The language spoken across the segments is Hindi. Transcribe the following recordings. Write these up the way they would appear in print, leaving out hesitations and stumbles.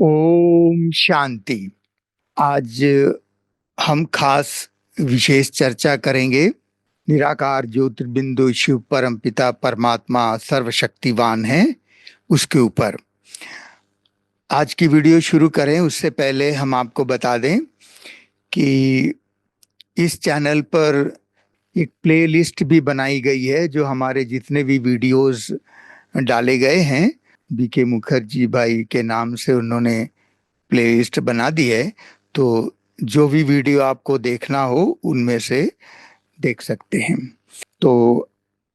ओम शांति। आज हम खास विशेष चर्चा करेंगे निराकार ज्योतिर्बिंदु शिव परम पिता परमात्मा सर्वशक्तिवान है उसके ऊपर। आज की वीडियो शुरू करें उससे पहले हम आपको बता दें कि इस चैनल पर एक प्लेलिस्ट भी बनाई गई है जो हमारे जितने भी वीडियोस डाले गए हैं, बीके मुखर्जी भाई के नाम से उन्होंने प्लेलिस्ट बना दी है। तो जो भी वीडियो आपको देखना हो उनमें से देख सकते हैं। तो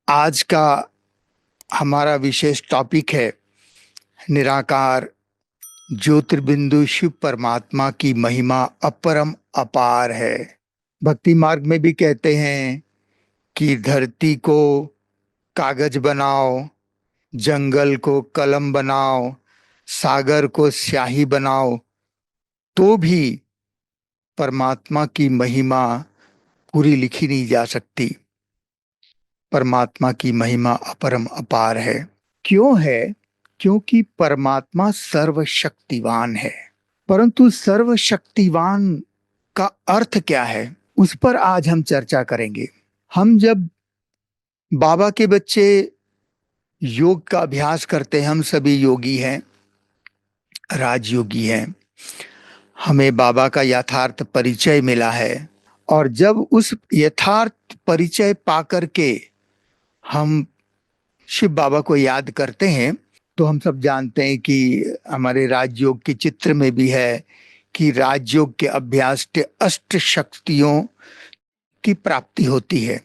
आज का हमारा विशेष टॉपिक है निराकार ज्योतिर्बिंदु शिव परमात्मा की महिमा अपरम अपार है। भक्ति मार्ग में भी कहते हैं कि धरती को कागज बनाओ, जंगल को कलम बनाओ, सागर को स्याही बनाओ, तो भी परमात्मा की महिमा पूरी लिखी नहीं जा सकती। परमात्मा की महिमा अपरम अपार है। क्यों है? क्योंकि परमात्मा सर्वशक्तिवान है। परंतु सर्वशक्तिवान का अर्थ क्या है, उस पर आज हम चर्चा करेंगे। हम जब बाबा के बच्चे योग का अभ्यास करते हैं, हम सभी योगी हैं, राजयोगी हैं, हमें बाबा का यथार्थ परिचय मिला है। और जब उस यथार्थ परिचय पाकर के हम शिव बाबा को याद करते हैं तो हम सब जानते हैं कि हमारे राजयोग के चित्र में भी है कि राजयोग के अभ्यास से अष्ट शक्तियों की प्राप्ति होती है।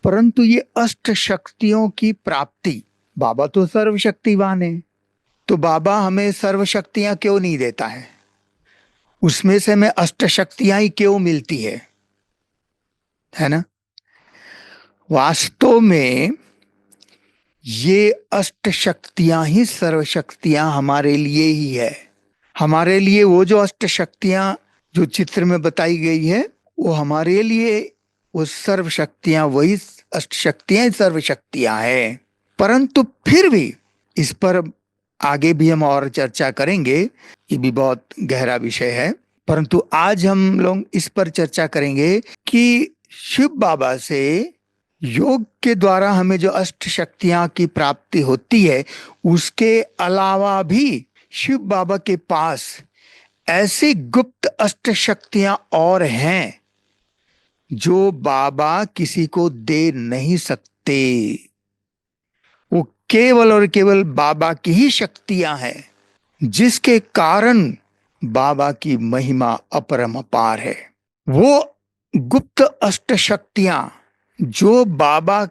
परंतु ये अष्ट शक्तियों की प्राप्ति, बाबा तो सर्वशक्तिवान है, तो बाबा हमें सर्वशक्तियां क्यों नहीं देता है? उसमें से हमें अष्ट शक्तियां ही क्यों मिलती है ना? वास्तव में ये अष्ट शक्तियां ही सर्वशक्तियां हमारे लिए ही है। हमारे लिए वो जो अष्ट शक्तियां जो चित्र में बताई गई है वो हमारे लिए वो सर्वशक्तियां, वही अष्ट शक्तियां सर्वशक्तियां हैं। परंतु फिर भी इस पर आगे भी हम और चर्चा करेंगे, ये भी बहुत गहरा विषय है। परंतु आज हम लोग इस पर चर्चा करेंगे कि शिव बाबा से योग के द्वारा हमें जो अष्ट शक्तियां की प्राप्ति होती है, उसके अलावा भी शिव बाबा के पास ऐसी गुप्त अष्ट शक्तियां और हैं जो बाबा किसी को दे नहीं सकते। वो केवल और केवल बाबा की ही शक्तियां हैं, जिसके कारण बाबा की महिमा अपरम अपार है। वो गुप्त अष्ट शक्तियां जो बाबा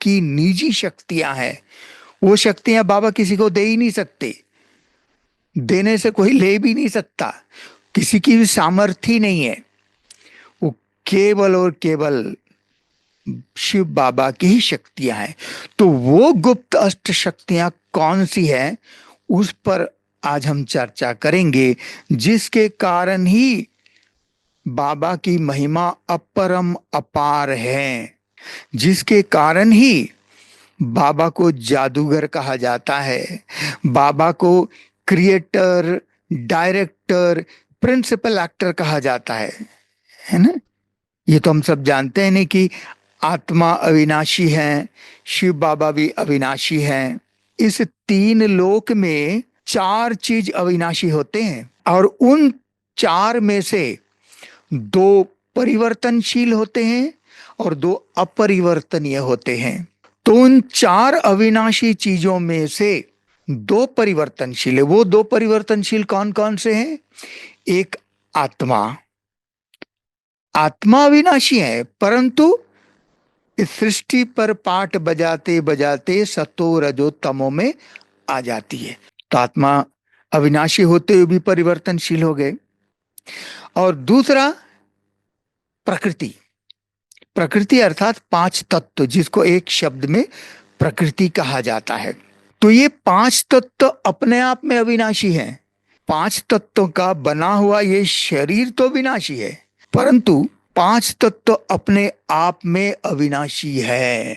की निजी शक्तियां हैं, वो शक्तियां बाबा किसी को दे ही नहीं सकते, देने से कोई ले भी नहीं सकता, किसी की भी सामर्थ्य ही नहीं है। वो केवल और केवल शिव बाबा की ही शक्तियां हैं। तो वो गुप्त अष्ट शक्तियां कौन सी है, उस पर आज हम चर्चा करेंगे, जिसके कारण ही बाबा की महिमा अपरम अपार है, जिसके कारण ही बाबा को जादूगर कहा जाता है, बाबा को क्रिएटर, डायरेक्टर, प्रिंसिपल एक्टर कहा जाता है ना? ये तो हम सब जानते हैं नहीं कि आत्मा अविनाशी है, शिव बाबा भी अविनाशी हैं। इस तीन लोक में चार चीज अविनाशी होते हैं और उन चार में से दो परिवर्तनशील होते हैं और दो अपरिवर्तनीय होते हैं। तो उन चार अविनाशी चीजों में से दो परिवर्तनशील है। वो दो परिवर्तनशील कौन कौन से हैं? एक आत्मा, आत्मा अविनाशी है, परंतु इस सृष्टि पर पाठ बजाते बजाते सतो रजो तमो में आ जाती है। तो आत्मा अविनाशी होते हुए भी परिवर्तनशील हो गए। और दूसरा प्रकृति, प्रकृति अर्थात पांच तत्व, जिसको एक शब्द में प्रकृति कहा जाता है। तो ये पांच तत्व अपने आप में अविनाशी हैं। पांच तत्वों का बना हुआ ये शरीर तो विनाशी है, परंतु पांच तत्व अपने आप में अविनाशी है।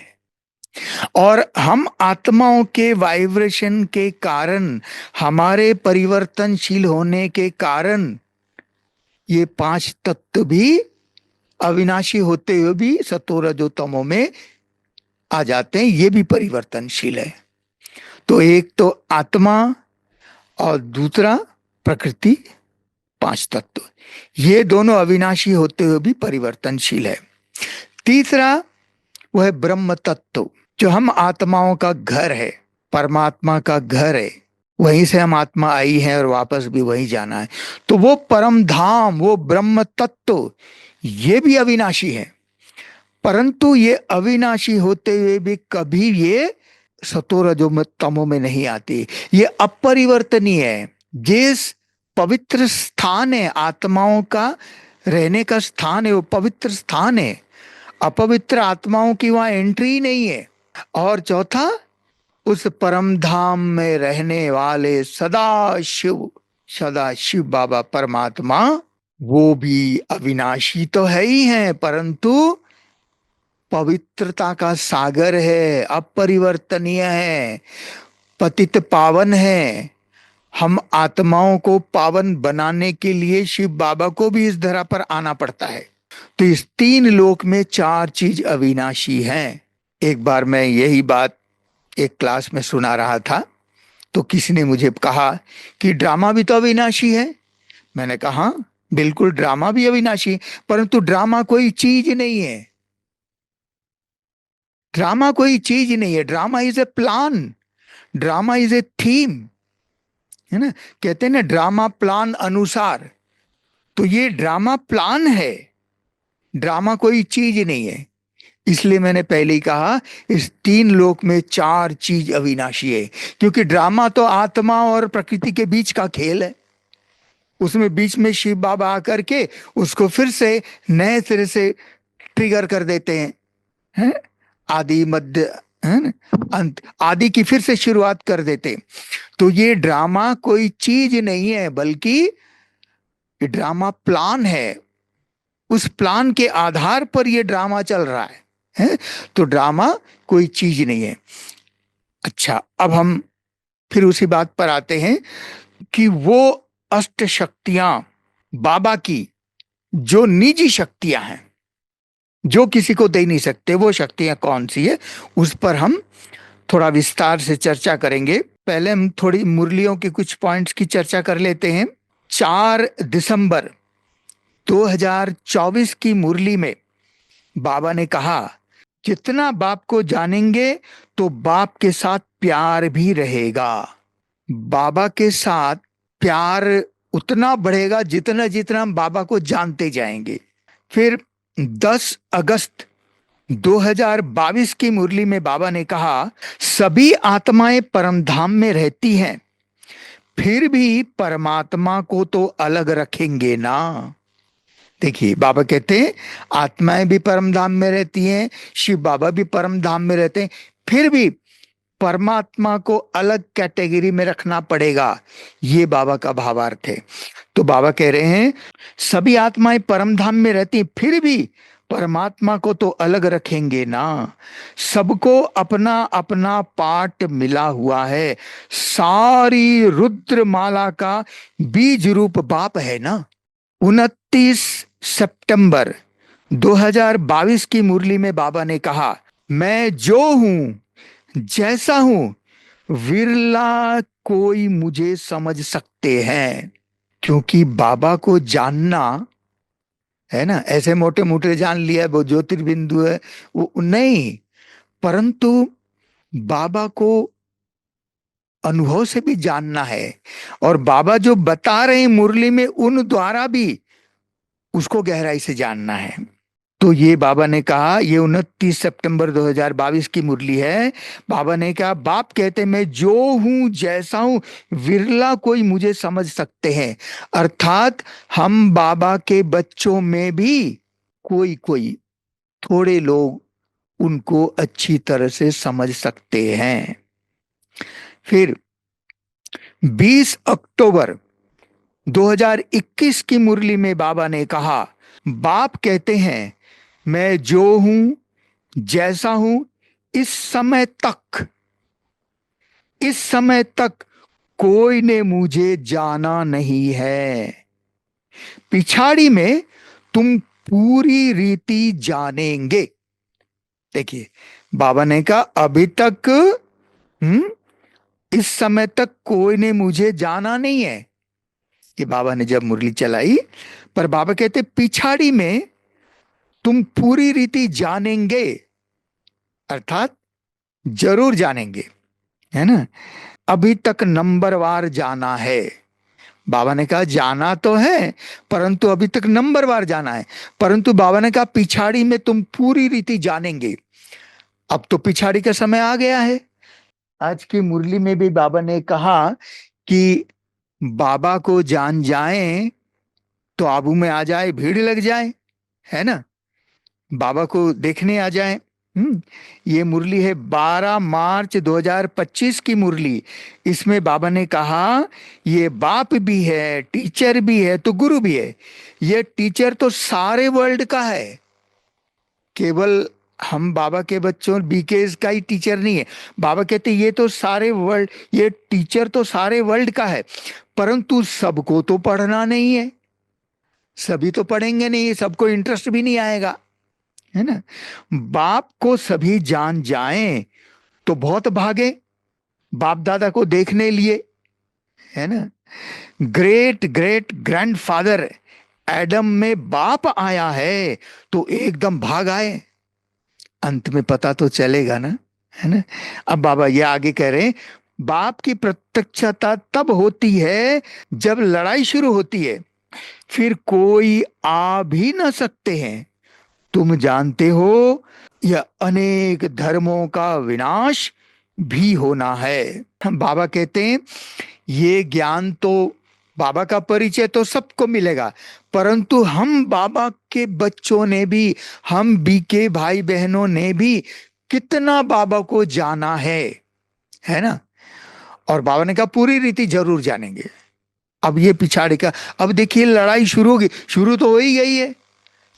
और हम आत्माओं के वाइब्रेशन के कारण, हमारे परिवर्तनशील होने के कारण, ये पांच तत्व भी अविनाशी होते हुए भी सतो रजो तमो में आ जाते हैं। ये भी परिवर्तनशील है। तो एक तो आत्मा और दूसरा प्रकृति, पांच तत्व, ये दोनों अविनाशी होते हुए भी परिवर्तनशील है। तीसरा वह ब्रह्म तत्व, जो हम आत्माओं का घर है, परमात्मा का घर है, वहीं से हम आत्मा आई है और वापस भी वहीं जाना है। तो वो परम धाम, वो ब्रह्म तत्व, ये भी अविनाशी है। परंतु ये अविनाशी होते हुए भी कभी ये सतो रजो तमो में नहीं आती। ये अपरिवर्तनीय है। जिस पवित्र स्थान है, आत्माओं का रहने का स्थान है, वो पवित्र स्थान है। अपवित्र आत्माओं की वहां एंट्री नहीं है। और चौथा, उस परम धाम में रहने वाले सदा शिव बाबा परमात्मा, वो भी अविनाशी तो है ही है, परंतु पवित्रता का सागर है, अपरिवर्तनीय है, पतित पावन है। हम आत्माओं को पावन बनाने के लिए शिव बाबा को भी इस धरा पर आना पड़ता है। तो इस तीन लोक में चार चीज अविनाशी हैं। एक बार मैं यही बात एक क्लास में सुना रहा था, तो किसी ने मुझे कहा कि ड्रामा भी तो अविनाशी है। मैंने कहा हाँ, बिल्कुल ड्रामा भी अविनाशी, परंतु ड्रामा कोई चीज नहीं है। ड्रामा कोई चीज नहीं है। Drama is a plan, drama is a theme, है ना। कहते हैं ना, ड्रामा प्लान अनुसार। तो ये ड्रामा प्लान है, ड्रामा कोई चीज नहीं है। इसलिए मैंने पहले ही कहा, इस तीन लोक में चार चीज अविनाशी है। क्योंकि ड्रामा तो आत्मा और प्रकृति के बीच का खेल है। उसमें बीच में शिव बाबा आकर के उसको फिर से नए सिरे से ट्रिगर कर देते हैं, आदि मध्य, है ना, अंत, आदि की फिर से शुरुआत कर देते। तो ये ड्रामा कोई चीज नहीं है, बल्कि ये ड्रामा प्लान है। उस प्लान के आधार पर ये ड्रामा चल रहा है? तो ड्रामा कोई चीज नहीं है। अच्छा, अब हम फिर उसी बात पर आते हैं कि वो अष्ट शक्तियां बाबा की, जो निजी शक्तियां हैं, जो किसी को दे नहीं सकते, वो शक्तियां कौन सी है, उस पर हम थोड़ा विस्तार से चर्चा करेंगे। पहले हम थोड़ी मुरलियों के कुछ पॉइंट्स की चर्चा कर लेते हैं। 4 दिसंबर 2024 की मुरली में बाबा ने कहा, जितना बाप को जानेंगे तो बाप के साथ प्यार भी रहेगा। बाबा के साथ प्यार उतना बढ़ेगा जितना जितना हम बाबा को जानते जाएंगे। फिर 10 अगस्त 2022 की मुरली में बाबा ने कहा, सभी आत्माएं परमधाम में रहती हैं, फिर भी परमात्मा को तो अलग रखेंगे ना। देखिए, बाबा कहते हैं आत्माएं भी परमधाम में रहती हैं, शिव बाबा भी परमधाम में रहते हैं, फिर भी परमात्मा को अलग कैटेगरी में रखना पड़ेगा। ये बाबा का भावार्थ है। तो बाबा कह रहे हैं सभी आत्माएं परमधाम में रहती हैं, फिर भी परमात्मा को तो अलग रखेंगे ना। सबको अपना अपना पार्ट मिला हुआ है। सारी रुद्र माला का बीज रूप बाप है ना। 29 सितंबर 2022 की मुरली में बाबा ने कहा, मैं जो हूं, जैसा हूं, विरला कोई मुझे समझ सकते हैं। क्योंकि बाबा को जानना है ना, ऐसे मोटे मोटे जान लिया वो ज्योतिर्बिंदु है, वो नहीं, परंतु बाबा को अनुभव से भी जानना है। और बाबा जो बता रहे हैं मुरली में, उन द्वारा भी उसको गहराई से जानना है। तो ये बाबा ने कहा, ये 29 सितंबर 2022 की मुरली है। बाबा ने कहा, बाप कहते मैं जो हूं, जैसा हूं, विरला कोई मुझे समझ सकते हैं। अर्थात हम बाबा के बच्चों में भी कोई कोई थोड़े लोग उनको अच्छी तरह से समझ सकते हैं। फिर 20 अक्टूबर 2021 की मुरली में बाबा ने कहा, बाप कहते हैं मैं जो हूं, जैसा हूं, इस समय तक कोई ने मुझे जाना नहीं है, पिछाड़ी में तुम पूरी रीति जानेंगे। देखिए, बाबा ने कहा अभी तक इस समय तक कोई ने मुझे जाना नहीं है, कि बाबा ने जब मुरली चलाई, पर बाबा कहते पिछाड़ी में तुम पूरी रीति जानेंगे, अर्थात जरूर जानेंगे, है ना। अभी तक नंबरवार जाना है। बाबा ने कहा जाना तो है, परंतु अभी तक नंबरवार जाना है, परंतु बाबा ने कहा पिछाड़ी में तुम पूरी रीति जानेंगे। अब तो पिछाड़ी का समय आ गया है। आज की मुरली में भी बाबा ने कहा कि बाबा को जान जाएं तो आबू में आ जाए, भीड़ लग जाए, है ना, बाबा को देखने आ जाए। ये मुरली है 12 मार्च 2025 की मुरली। इसमें बाबा ने कहा ये बाप भी है, टीचर भी है, तो गुरु भी है। ये टीचर तो सारे वर्ल्ड का है, केवल हम बाबा के बच्चों बीकेएस का ही टीचर नहीं है। बाबा कहते ये तो सारे वर्ल्ड, ये टीचर तो सारे वर्ल्ड का है, परंतु सबको तो पढ़ना नहीं है, सभी तो पढ़ेंगे नहीं, सबको इंटरेस्ट भी नहीं आएगा, है ना। बाप को सभी जान जाएं तो बहुत भागे बाप दादा को देखने लिए, है ना। ग्रेट ग्रेट ग्रैंडफादर एडम में बाप आया है तो एकदम भाग आए, अंत में पता तो चलेगा ना, है ना। अब बाबा ये आगे कह रहे हैं बाप की प्रत्यक्षता तब होती है जब लड़ाई शुरू होती है, फिर कोई आ भी ना सकते हैं। तुम जानते हो यह अनेक धर्मों का विनाश भी होना है। बाबा कहते हैं ये ज्ञान तो, बाबा का परिचय तो सबको मिलेगा, परंतु हम बाबा के बच्चों ने भी, हम बीके भाई बहनों ने भी कितना बाबा को जाना है ना। और बाबा ने कहा पूरी रीति जरूर जानेंगे। अब ये पिछाड़ी का, अब देखिए लड़ाई शुरू होगी, शुरू तो हो ही गई है,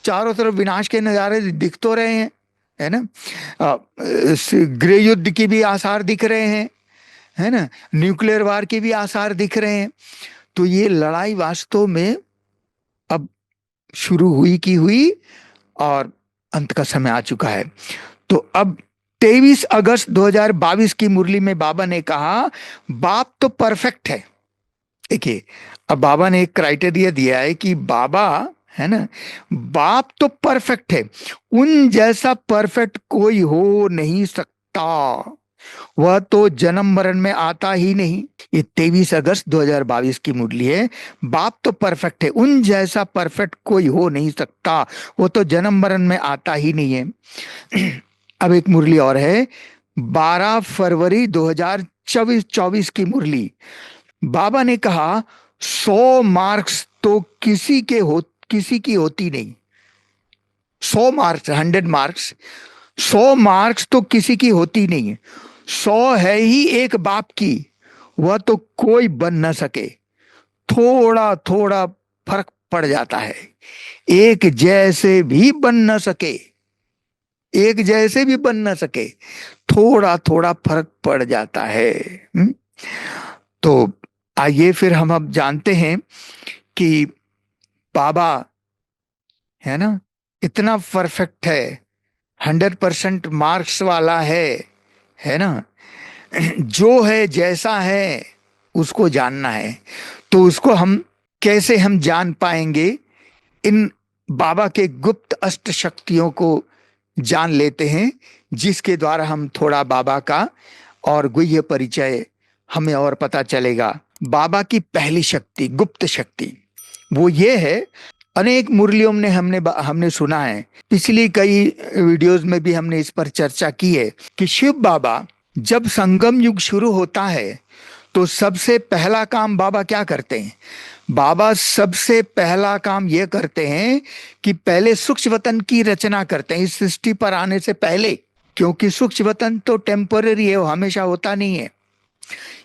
चारों तरफ विनाश के नजारे दिख तो रहे हैं, है ना। गृह युद्ध की भी आसार दिख रहे हैं, है ना, न्यूक्लियर वार के भी आसार दिख रहे हैं। तो ये लड़ाई वास्तव में अब शुरू हुई की हुई और अंत का समय आ चुका है। तो अब 23 अगस्त 2022 की मुरली में बाबा ने कहा बाप तो परफेक्ट है। देखिए, अब बाबा ने एक क्राइटेरिया दिया है कि बाबा, है ना, बाप तो परफेक्ट है, उन जैसा परफेक्ट कोई हो नहीं सकता, वह तो जन्म मरण में आता ही नहीं। ये 23 अगस्त 2022 की मुरली है। बाप तो परफेक्ट है, उन जैसा परफेक्ट कोई हो नहीं सकता, वो तो जन्म मरण में आता ही नहीं है। अब एक मुरली और है 12 फरवरी 2024 की मुरली। बाबा ने कहा 100 मार्क्स तो किसी की होती नहीं। 100 मार्क्स, 100 मार्क्स, 100 मार्क्स तो किसी की होती नहीं है। 100 है ही एक बाप की, वह तो कोई बन न सके। थोड़ा थोड़ा फर्क पड़ जाता है, एक जैसे भी बन न सके, एक जैसे भी बन न सके, थोड़ा थोड़ा फर्क पड़ जाता है। तो आइए फिर हम अब जानते हैं कि बाबा, है ना, इतना परफेक्ट है, 100% मार्क्स वाला है ना। जो है जैसा है उसको जानना है, तो उसको हम कैसे हम जान पाएंगे? इन बाबा के गुप्त अष्ट शक्तियों को जान लेते हैं, जिसके द्वारा हम थोड़ा बाबा का और गुह्य परिचय हमें और पता चलेगा। बाबा की पहली शक्ति, गुप्त शक्ति, वो ये है, अनेक मुरलियों में हमने सुना है, पिछली कई वीडियोस में भी हमने इस पर चर्चा की है कि शिव बाबा जब संगम युग शुरू होता है तो सबसे पहला काम बाबा क्या करते हैं? बाबा सबसे पहला काम यह करते हैं कि पहले सूक्ष्मवतन की रचना करते हैं इस सृष्टि पर आने से पहले, क्योंकि सूक्ष्मवतन तो टेम्पररी है, वो हमेशा होता नहीं है।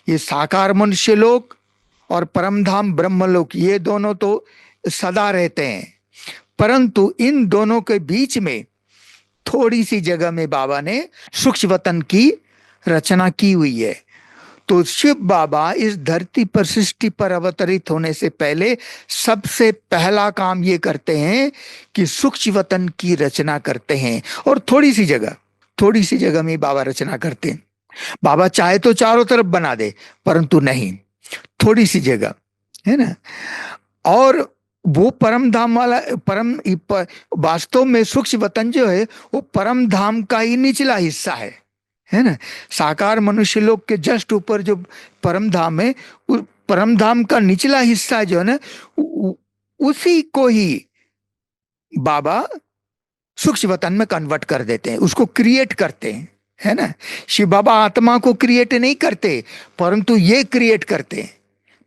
ये साकार मनुष्य लोक और परमधाम ब्रह्मलोक, ये दोनों तो सदा रहते हैं, परंतु इन दोनों के बीच में थोड़ी सी जगह में बाबा ने सूक्ष्मवतन की रचना की हुई है। तो शिव बाबा इस धरती पर सृष्टि पर अवतरित होने से पहले सबसे पहला काम ये करते हैं कि सूक्ष्मवतन की रचना करते हैं। और थोड़ी सी जगह में बाबा रचना करते हैं। बाबा चाहे तो चारों तरफ बना दे, परंतु नहीं, थोड़ी सी जगह है ना। और वो परम धाम वाला वास्तव में सूक्ष्म वतन जो है वो परम धाम का ही निचला हिस्सा है ना। साकार मनुष्य लोक के जस्ट ऊपर जो परम धाम है, उस परम धाम का निचला हिस्सा जो है ना, उसी को ही बाबा सूक्ष्म वतन में कन्वर्ट कर देते हैं, उसको क्रिएट करते हैं, है ना। शिव बाबा आत्मा को क्रिएट नहीं करते, परंतु ये क्रिएट करते हैं।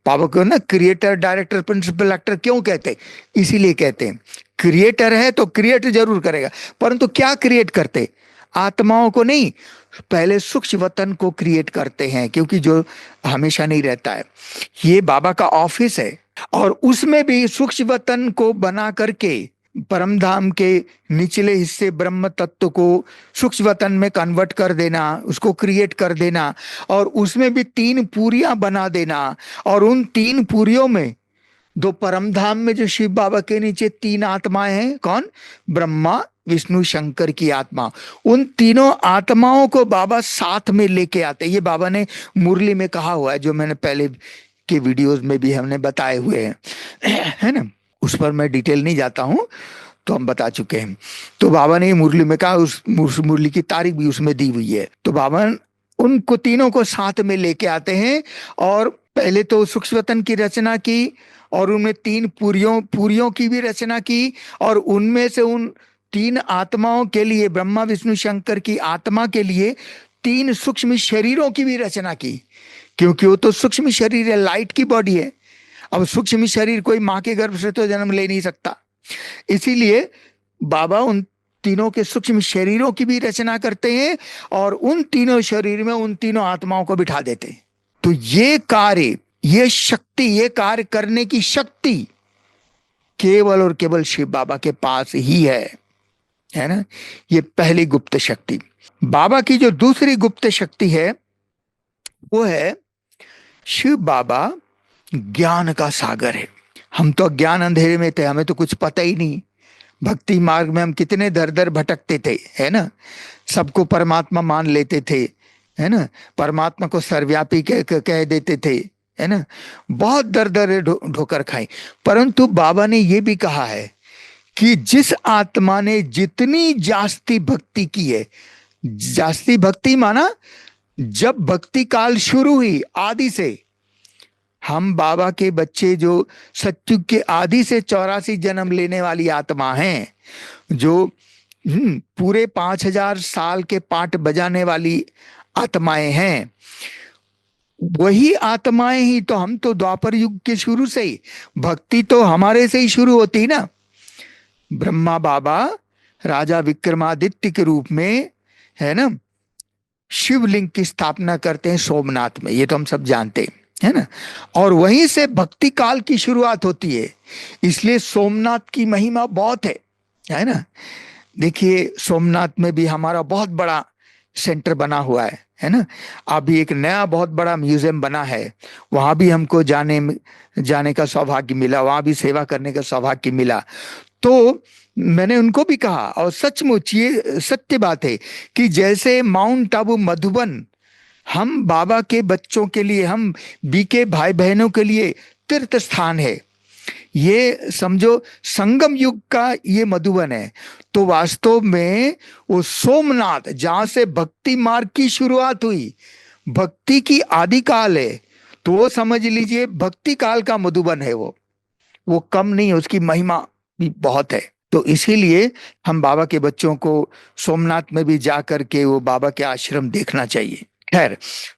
बाबा को ना क्रिएटर, डायरेक्टर, प्रिंसिपल एक्टर क्यों कहते? इसीलिए कहते हैं क्रिएटर है तो क्रिएट जरूर करेगा, परंतु क्या क्रिएट करते? आत्माओं को नहीं, पहले सूक्ष्म वतन को क्रिएट करते हैं, क्योंकि जो हमेशा नहीं रहता है। ये बाबा का ऑफिस है, और उसमें भी सूक्ष्म वतन को बना करके परमधाम के निचले हिस्से ब्रह्म तत्व को सूक्ष्म वतन में कन्वर्ट कर देना, उसको क्रिएट कर देना, और उसमें भी 3 पूरियां बना देना। और उन 3 पूरियों में दो परमधाम में जो शिव बाबा के नीचे 3 आत्माएं हैं, कौन? ब्रह्मा, विष्णु, शंकर की आत्मा। उन तीनों आत्माओं को बाबा साथ में लेके आते। ये बाबा ने मुरली में कहा हुआ है, जो मैंने पहले के वीडियोस में भी हमने बताए हुए हैं, है ना। उस पर मैं डिटेल नहीं जाता हूं, तो हम बता चुके हैं। तो बाबा ने मुरली में कहा, उस मुरली की तारीख भी उसमें दी हुई है। तो बाबा उनको तीनों को साथ में लेके आते हैं, और पहले तो सूक्ष्म वतन की रचना की, और उनमें 3 पूरियों की भी रचना की, और उनमें से उन 3 आत्माओं के लिए, ब्रह्मा, विष्णु, शंकर की आत्मा के लिए 3 सूक्ष्म शरीरों की भी रचना की, क्योंकि वो तो सूक्ष्म शरीर है, लाइट की बॉडी है। अब सूक्ष्म शरीर कोई माँ के गर्भ से तो जन्म ले नहीं सकता, इसीलिए बाबा उन तीनों के सूक्ष्म शरीरों की भी रचना करते हैं, और उन तीनों शरीर में उन तीनों आत्माओं को बिठा देते हैं। तो ये कार्य, ये शक्ति, ये कार्य करने की शक्ति केवल और केवल शिव बाबा के पास ही है ना। ये पहली गुप्त शक्ति। बाबा की जो दूसरी गुप्त शक्ति है, वो है शिव बाबा ज्ञान का सागर है। हम तो ज्ञान अंधेरे में थे, हमें तो कुछ पता ही नहीं। भक्ति मार्ग में हम कितने दर दर भटकते थे, है ना। सबको परमात्मा मान लेते थे, है ना। परमात्मा को सर्वव्यापी कह देते थे, है ना। बहुत दर दर ठोकर खाई। परंतु बाबा ने ये भी कहा है कि जिस आत्मा ने जितनी जास्ती भक्ति की है, जास्ती भक्ति माना जब भक्ति काल शुरू हुई, आदि से, हम बाबा के बच्चे जो सत्युग के आदि से 84 जन्म लेने वाली आत्मा हैं, जो पूरे 5000 साल के पाठ बजाने वाली आत्माएं हैं, वही आत्माएं ही तो, हम तो द्वापर युग के शुरू से ही, भक्ति तो हमारे से ही शुरू होती ना। ब्रह्मा बाबा राजा विक्रमादित्य के रूप में, है ना, शिवलिंग की स्थापना करते हैं सोमनाथ में, ये तो हम सब जानते हैं, है ना। और वहीं से भक्ति काल की शुरुआत होती है, इसलिए सोमनाथ की महिमा बहुत है ना। देखिए सोमनाथ में भी हमारा बहुत बड़ा सेंटर बना हुआ है ना। अभी एक नया बहुत बड़ा म्यूजियम बना है, वहां भी हमको जाने का सौभाग्य मिला, वहां भी सेवा करने का सौभाग्य मिला। तो मैंने उनको भी कहा, और सचमुच ये सत्य बात है कि जैसे माउंट आबू मधुबन हम बाबा के बच्चों के लिए, हम बीके भाई बहनों के लिए तीर्थ स्थान है, ये समझो संगम युग का ये मधुबन है, तो वास्तव में वो सोमनाथ जहां से भक्ति मार्ग की शुरुआत हुई, भक्ति की आदिकाल है, तो वो समझ लीजिए भक्ति काल का मधुबन है। वो कम नहीं है, उसकी महिमा भी बहुत है। तो इसीलिए हम बाबा के बच्चों को सोमनाथ में भी जा करके वो बाबा के आश्रम देखना चाहिए। खैर,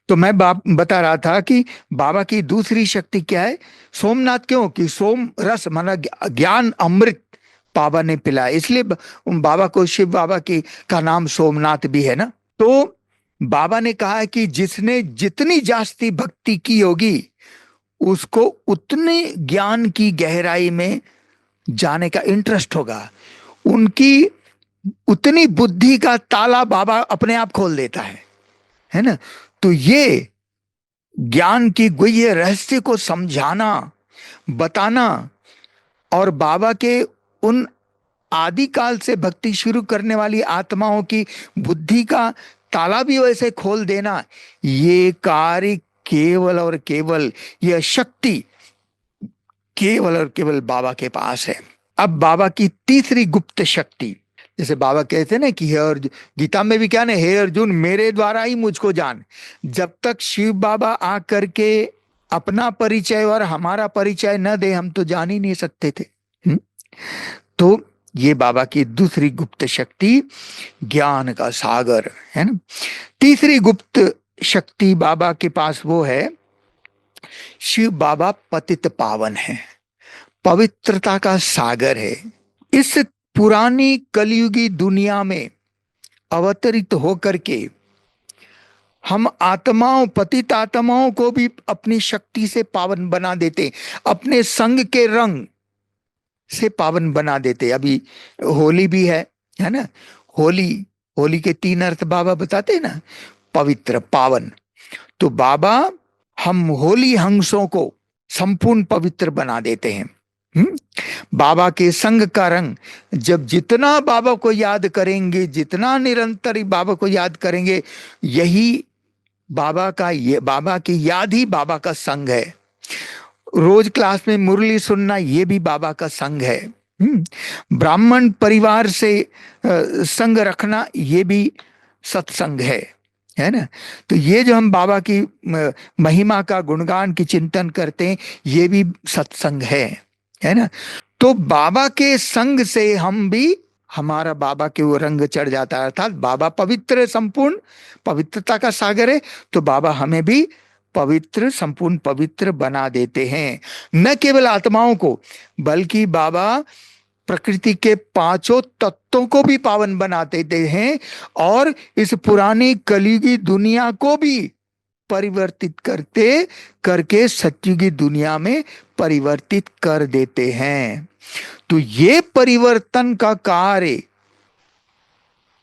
तो मैं बता रहा था कि बाबा की दूसरी शक्ति क्या है। सोमनाथ क्यों? कि सोम रस माना ज्ञान अमृत बाबा ने पिलाया, इसलिए बाबा को, शिव बाबा की का नाम सोमनाथ भी है ना। तो बाबा ने कहा है कि जिसने जितनी जास्ती भक्ति की होगी, उसको उतने ज्ञान की गहराई में जाने का इंटरेस्ट होगा। उनकी उतनी बुद्धि का ताला बाबा अपने आप खोल देता है ना। तो ये ज्ञान की गुह्य रहस्य को समझाना, बताना, और बाबा के उन आदिकाल से भक्ति शुरू करने वाली आत्माओं की बुद्धि का ताला भी वैसे खोल देना, ये कार्य केवल और केवल, यह शक्ति केवल और केवल बाबा के पास है। अब बाबा की तीसरी गुप्त शक्ति, जैसे बाबा कहते हैं ना कि हे अर्जुन, गीता में भी क्या ना, हे अर्जुन मेरे द्वारा ही मुझको जान। जब तक शिव बाबा आ करके अपना परिचय और हमारा परिचय न दे, हम तो जान ही नहीं सकते थे। तो ये बाबा की दूसरी गुप्त शक्ति ज्ञान का सागर है ना। तीसरी गुप्त शक्ति बाबा के पास वो है, शिव बाबा पतित पावन है, पवित्रता का सागर है। इस पुरानी कलयुगी दुनिया में अवतरित होकर के हम आत्माओं, पतित आत्माओं को भी अपनी शक्ति से पावन बना देते, अपने संग के रंग से पावन बना देते। अभी होली भी है ना। होली, होली के 3 अर्थ बाबा बताते हैं ना, पवित्र, पावन। तो बाबा हम होली हंसों को संपूर्ण पवित्र बना देते हैं। बाबा के संग का रंग, जब जितना बाबा को याद करेंगे, जितना निरंतर बाबा को याद करेंगे, यही बाबा का, ये बाबा की याद ही बाबा का संग है। रोज क्लास में मुरली सुनना, ये भी बाबा का संग है। ब्राह्मण परिवार से संग रखना, ये भी सत्संग है ना। तो ये जो हम बाबा की महिमा का, गुणगान की चिंतन करते हैं, ये भी सत्संग है ना। तो बाबा के संग से हम भी, हमारा बाबा के वो रंग चढ़ जाता है। अर्थात बाबा पवित्र है, संपूर्ण पवित्रता का सागर है, तो बाबा हमें भी पवित्र, संपूर्ण पवित्र बना देते हैं। न केवल आत्माओं को, बल्कि बाबा प्रकृति के 5 तत्वों को भी पावन बना देते हैं, और इस पुरानी कलयुगी दुनिया को भी परिवर्तित करके सतयुगी दुनिया में परिवर्तित कर देते हैं। तो ये परिवर्तन का कार्य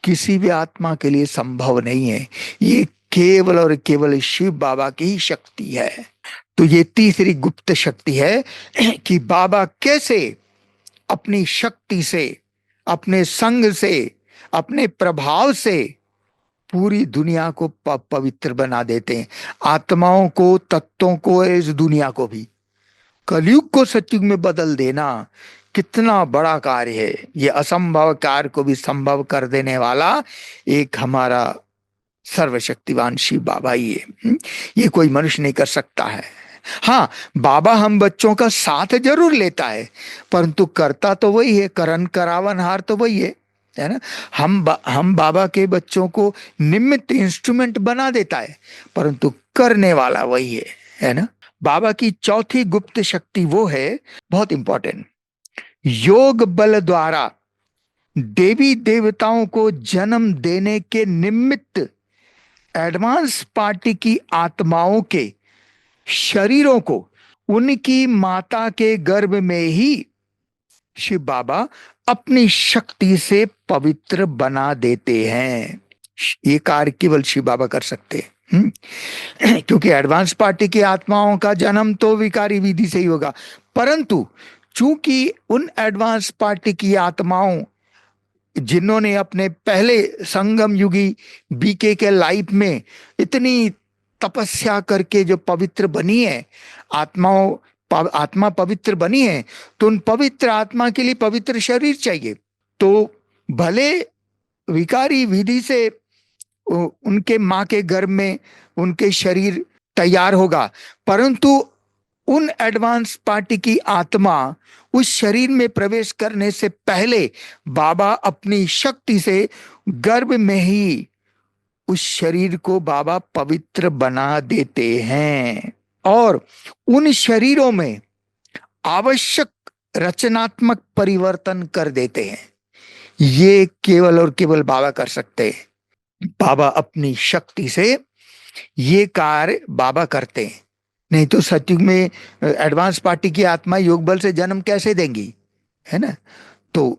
किसी भी आत्मा के लिए संभव नहीं है, ये केवल और केवल शिव बाबा की ही शक्ति है। तो ये तीसरी गुप्त शक्ति है कि बाबा कैसे अपनी शक्ति से, अपने संग से, अपने प्रभाव से पूरी दुनिया को पवित्र बना देते हैं, आत्माओं को, तत्वों को, इस दुनिया को भी। कलयुग को सतयुग में बदल देना कितना बड़ा कार्य है। ये असंभव कार्य को भी संभव कर देने वाला एक हमारा सर्वशक्तिवान शिव बाबा ही है। ये कोई मनुष्य नहीं कर सकता है। हाँ, बाबा हम बच्चों का साथ जरूर लेता है, परंतु करता तो वही है, करन करावनहार तो वही है ना। हम बाबा के बच्चों को निमित्त, इंस्ट्रूमेंट बना देता है, परंतु करने वाला वही है ना। बाबा की चौथी गुप्त शक्ति वो है, बहुत इंपॉर्टेंट, योग बल द्वारा देवी देवताओं को जन्म देने के निमित्त एडवांस पार्टी की आत्माओं के शरीरों को उनकी माता के गर्भ में ही शिव बाबा अपनी शक्ति से पवित्र बना देते हैं। ये कार्य केवल शिव बाबा कर सकते हैं। क्योंकि एडवांस पार्टी की आत्माओं का जन्म तो विकारी विधि से ही होगा, परंतु चूंकि उन एडवांस पार्टी की आत्माओं जिन्होंने अपने पहले संगम युगी बीके के लाइफ में इतनी तपस्या करके जो पवित्र बनी है, आत्मा पवित्र बनी है, तो उन पवित्र आत्मा के लिए पवित्र शरीर चाहिए। तो भले विकारी विधि से उनके माँ के गर्भ में उनके शरीर तैयार होगा, परंतु उन एडवांस पार्टी की आत्मा उस शरीर में प्रवेश करने से पहले बाबा अपनी शक्ति से गर्भ में ही उस शरीर को बाबा पवित्र बना देते हैं, और उन शरीरों में आवश्यक रचनात्मक परिवर्तन कर देते हैं। ये केवल और केवल बाबा कर सकते हैं। बाबा अपनी शक्ति से ये कार्य बाबा करते हैं, नहीं तो सतयुग में एडवांस पार्टी की आत्मा योग बल से जन्म कैसे देंगी, है ना। तो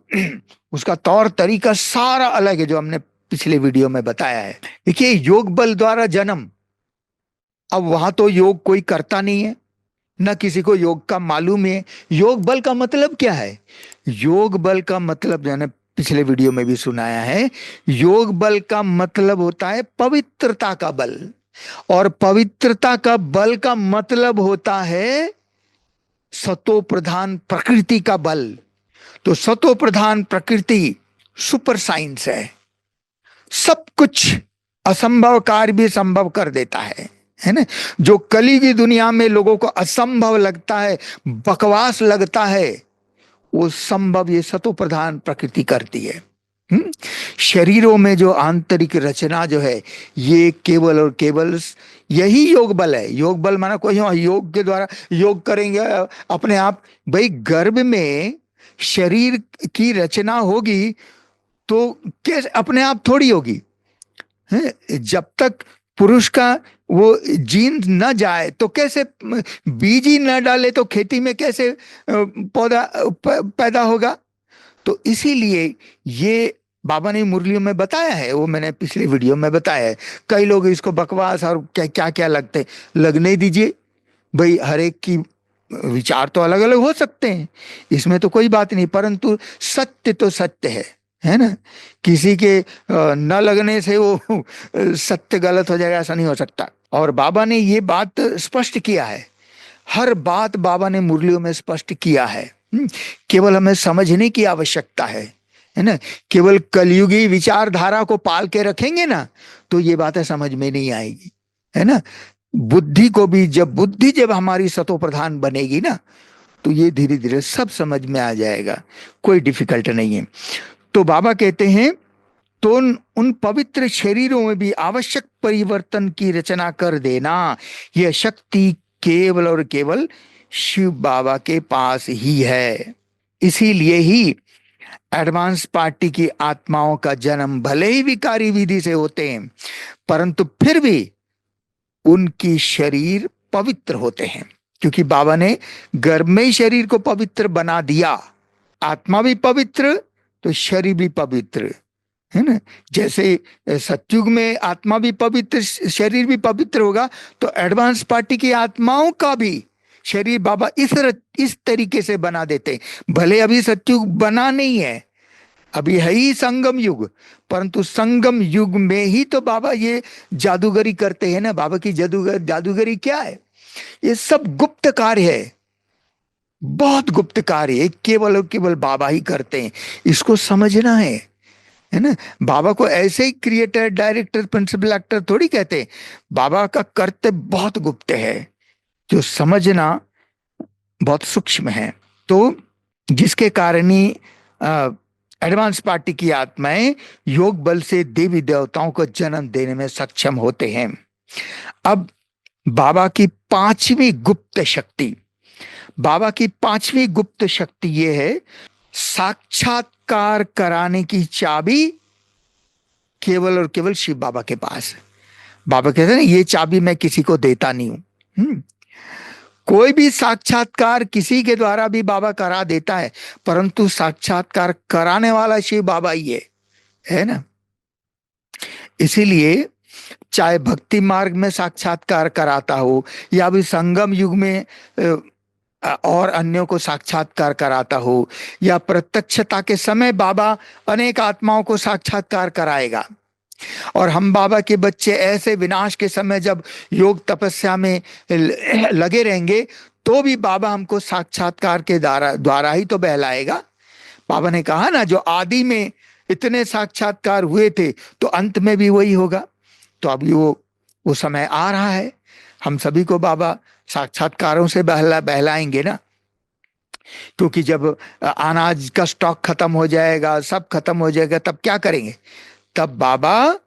उसका तौर तरीका सारा अलग है, जो हमने पिछले वीडियो में बताया है। देखिए, योग बल द्वारा जन्म, अब वहां तो योग कोई करता नहीं है, ना किसी को योग का मालूम है। योग बल का मतलब क्या है? योग बल का मतलब, मैंने पिछले वीडियो में भी सुनाया है, योग बल का मतलब होता है पवित्रता का बल, और पवित्रता का बल का मतलब होता है सतो प्रधान प्रकृति का बल। तो सतो प्रधान प्रकृति सुपर साइंस सब कुछ असंभव कार्य भी संभव कर देता है ना। जो कली की दुनिया में लोगों को असंभव लगता है, बकवास लगता है, वो संभव ये सतो प्रधान प्रकृति करती है। शरीरों में जो आंतरिक रचना जो है, ये केवल और केवल यही योग बल है। योग बल माना कोई योग के द्वारा योग करेंगे अपने आप। भाई, गर्भ में शरीर की रचना होगी तो कैसे अपने आप थोड़ी होगी है? जब तक पुरुष का वो जीन न जाए तो कैसे, बीज ही न डाले तो खेती में कैसे पौधा पैदा होगा? तो इसीलिए ये बाबा ने मुरलियों में बताया है, वो मैंने पिछले वीडियो में बताया है। कई लोग इसको बकवास और क्या क्या क्या लगते, लगने दीजिए भाई। हर एक की विचार तो अलग अलग हो सकते हैं, इसमें तो कोई बात नहीं, परंतु सत्य तो सत्य है ना। किसी के न लगने से वो सत्य गलत हो जाएगा, ऐसा नहीं हो सकता। और बाबा ने ये बात स्पष्ट किया है, हर बात बाबा ने मुरलियों में स्पष्ट किया है। केवल हमें समझने की आवश्यकता है ना। केवल कलयुगी विचारधारा को पाल के रखेंगे ना तो ये बातें समझ में नहीं आएगी, है ना। बुद्धि को भी, बुद्धि जब हमारी सतो प्रधान बनेगी ना तो ये धीरे धीरे सब समझ में आ जाएगा, कोई डिफिकल्ट नहीं है। तो बाबा कहते हैं, तो उन पवित्र शरीरों में भी आवश्यक परिवर्तन की रचना कर देना, यह शक्ति केवल और केवल शिव बाबा के पास ही है। इसीलिए ही एडवांस पार्टी की आत्माओं का जन्म भले ही विकारी विधि से होते हैं, परंतु फिर भी उनकी शरीर पवित्र होते हैं, क्योंकि बाबा ने गर्भ में ही शरीर को पवित्र बना दिया। आत्मा भी पवित्र तो शरीर भी पवित्र, है ना। जैसे सतयुग में आत्मा भी पवित्र, शरीर भी पवित्र होगा, तो एडवांस पार्टी की आत्माओं का भी शरीर बाबा इस तरीके से बना देते। भले अभी सतयुग बना नहीं है, अभी है ही संगम युग, परंतु संगम युग में ही तो बाबा ये जादूगरी करते हैं ना। बाबा की जादूगरी क्या है? ये सब गुप्त कार्य है, बहुत गुप्त कार्य है, केवल और केवल बाबा ही करते हैं। इसको समझना है ना। बाबा को ऐसे ही क्रिएटर, डायरेक्टर, प्रिंसिपल एक्टर थोड़ी कहते। बाबा का कर्तव्य बहुत गुप्त है, जो समझना बहुत सूक्ष्म है। तो जिसके कारण ही एडवांस पार्टी की आत्माएं योग बल से देवी देवताओं को जन्म देने में सक्षम होते हैं। अब बाबा की पांचवी गुप्त शक्ति, बाबा की पांचवी गुप्त शक्ति ये है, साक्षात्कार कराने की चाबी केवल और केवल शिव बाबा के पास है। बाबा कहते हैं ना, ये चाबी मैं किसी को देता नहीं हूं। कोई भी साक्षात्कार किसी के द्वारा भी बाबा करा देता है, परंतु साक्षात्कार कराने वाला शिव बाबा ही है ना। इसीलिए चाहे भक्ति मार्ग में साक्षात्कार कराता हो, या भी संगम युग में और अन्यों को साक्षात्कार कराता हो, या प्रत्यक्षता के समय बाबा अनेक आत्माओं को साक्षात्कार कराएगा। और हम बाबा के बच्चे ऐसे विनाश के समय जब योग तपस्या में लगे रहेंगे, तो भी बाबा हमको साक्षात्कार के द्वारा ही तो बहलाएगा। बाबा ने कहा ना, जो आदि में इतने साक्षात्कार हुए थे तो अंत में भी वही होगा। तो अभी वो समय आ रहा है, हम सभी को बाबा साक्षात्कारों से बहलाएंगे ना। क्योंकि जब अनाज का स्टॉक खत्म हो जाएगा, सब खत्म हो जाएगा, तब क्या करेंगे? तब बाबा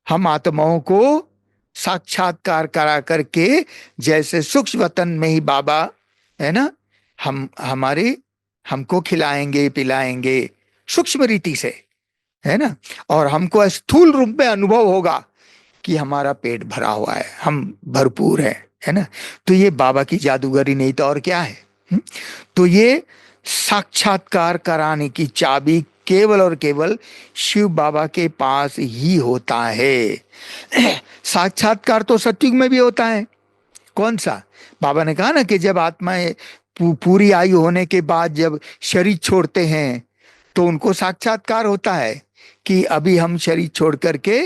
हम आत्माओं को साक्षात्कार करा करके, जैसे सूक्ष्म वतन में ही बाबा है ना, हमको खिलाएंगे पिलाएंगे सूक्ष्म रीति से, है ना। और हमको स्थूल रूप में अनुभव होगा कि हमारा पेट भरा हुआ है, हम भरपूर है ना। तो ये बाबा की जादूगरी नहीं तो और क्या है। तो ये साक्षात्कार कराने की चाबी केवल और केवल शिव बाबा के पास ही होता है। साक्षात्कार तो सतयुग में भी होता है। कौन सा? बाबा ने कहा ना कि जब आत्माएं पूरी आयु होने के बाद जब शरीर छोड़ते हैं तो उनको साक्षात्कार होता है कि अभी हम शरीर छोड़ करके